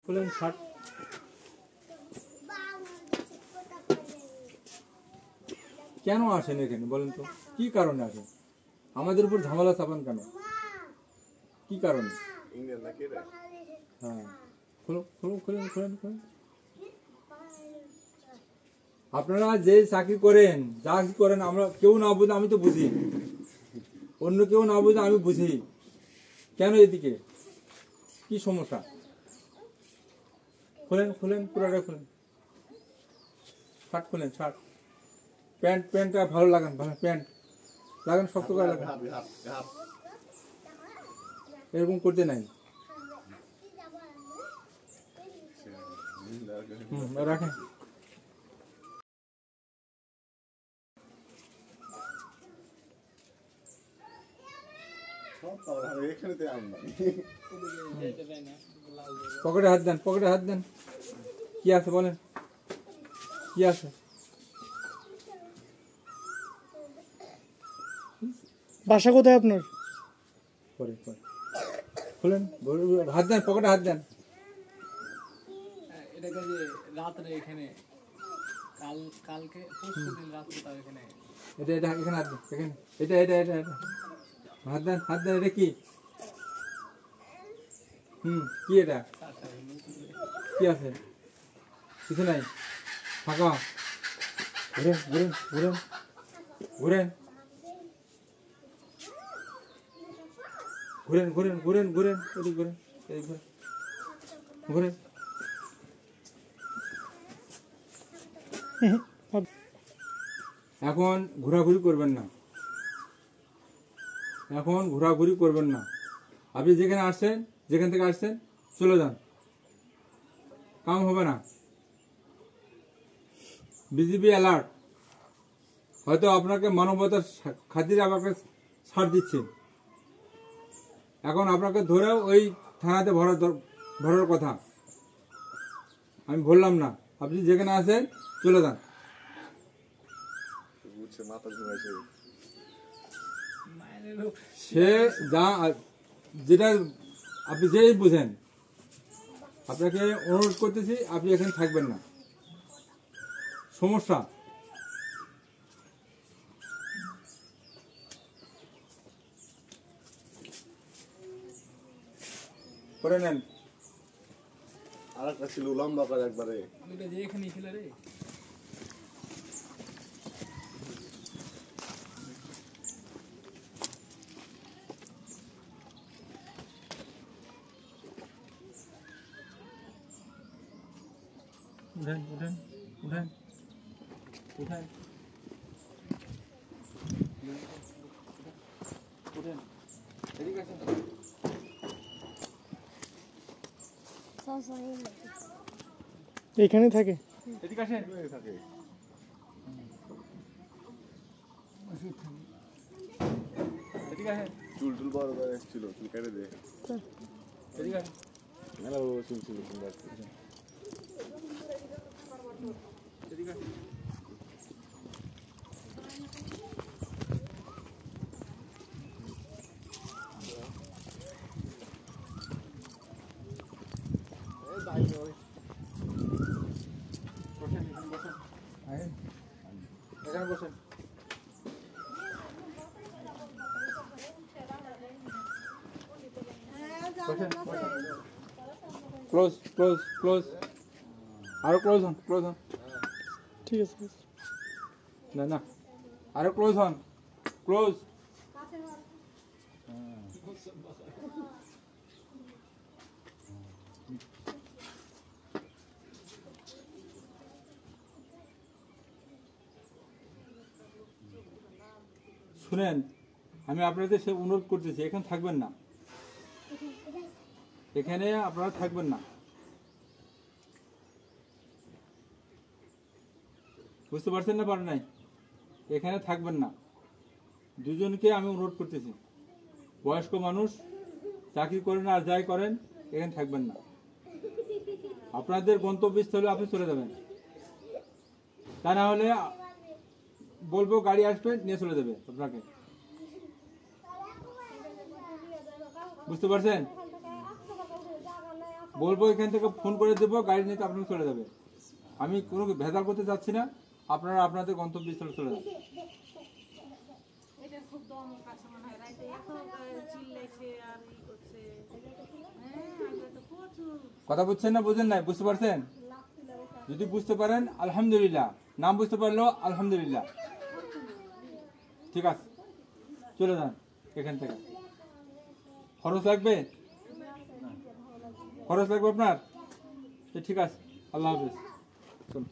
বলেন ষাট। কেন আসেন এখানে বলেন তো, কি কারণে আসেন? আমাদের উপর ঝামেলা চাপান কেন? কি কারণে? হ্যাঁ, আপনারা যে চাকরি করেন, যা কিছু করেন, আমরা কেউ না বুঝে, আমি তো বুঝি, অন্য কেউ না বুঝে আমি বুঝি। কেন এদিকে কি সমস্যা? খুলেন খুলেন, পুরোটা খুলেন, শার্ট খুলেন, শার্ট, প্যান্টটা ভালো লাগান, ভালো প্যান্ট লাগান, শক্ত করে লাগান, এরকম করতে নাই। রাখেন। পকেটে হাত দেন, পকেটে হাত দেন, কি আছে বলেন, কি আছে? বাসা কোথায় আপনার? খুলেন, হাত দেন, পকেটে হাত দেন। এটাকে যে রাত্রে এখানে কালকে পরশুদিন রাত্রে তাও এখানে এটা এখানে হাত দেন, এখানে এটা হাত দেন, হাত দেন। এটা কি? কি এটা? কি আছে? কিছু নাই, ফাঁকা। ঘুরেন ঘুরেন ঘুরেন ঘুরেন ঘুরেন ঘুরেন ঘুরেন ঘুরেন, এদিক ঘুরেন, এদিক ঘুরেন, ঘুরেন। এখন ঘোরাঘুরি করবেন না, এখন ঘোরাঘুরি করবেন না। আপনি যেখানে আসছেন, যেখান থেকে আসছেন চলে যান, কাম হবে না। বিজিবি অ্যালার্ট, হয়তো আপনাকে মানবতার খাতিরে আপনাকে ছাড় দিচ্ছে, এখন আপনাকে ধরেও ওই থানাতে ভরার কথা। আমি বললাম না, আপনি যেখানে আছেন চলে যান। সে যা যেটা আপনি যেই বুঝেন, আপনাকে অনুরোধ করতেছি আপনি এখানে থাকবেন না, সমস্যা। করে নেন। আর একটা ছিল লম্বা করে একবারে, ওইটা যে এখানে ছিল রে। উঠেন উঠেন উঠেন উঠেন উঠেন, এদিকে আসেন। এখানে থাকে? এদিকে আসেন। থাকে এদিকে আসেন, চুল টুল বড় করে ছিল, চুল কেটে দে। এদিকে আসেন। মেলা বড় চুল ছিল, এদিকে আসেন। বসেন, এখানে বসেন, আয়েন, এখানে বসেন। বসেন, বসেন। ক্লোজ ক্লোজ ক্লোজ, আরো ক্লোজ হন, ক্লোজ হন। ঠিক আছে। না না, আরো ক্লোজ হন, ক্লোজ। শুনেন, আমি আপনাদের সে অনুরোধ করতেছি, এখানে থাকবেন না, এখানে আপনারা থাকবেন না, বুঝতে পারছেন না? পারেন নাই, এখানে থাকবেন না। দুজনকে আমি অনুরোধ করতেছি, বয়স্ক মানুষ, চাকরি করেন আর যাই করেন, এখানে থাকবেন না। আপনাদের গন্তব্যস্থলে আপনি চলে যাবেন, তা না হলে বলবো গাড়ি আসবে, নিয়ে চলে যাবে আপনাকে। বুঝতে পারছেন? বলবো এখান থেকে ফোন করে দেবো, গাড়ি নিয়ে আপনারা চলে যাবে। আমি কোনো ভেজাল করতে চাচ্ছি না, আপনারা আপনাদের গন্তব্যস্থলে চলে যান। এটা খুব দম কাছে মনে হয় রাইতে এত চিল্লাইছে আর ই করছে। হ্যাঁ আগে তো প্রচুর কথা বুঝছেন না বুঝেন নাই, বুঝতে পারছেন? যদি বুঝতে পারেন আলহামদুলিল্লাহ, নাম বুঝতে পারলেও আলহামদুলিল্লাহ। ঠিক আছে, চলে যান এখান থেকে। খরচ লাগবে? খরচ লাগবে আপনার? ঠিক আছে, আল্লাহ হাফেজ। চলুন।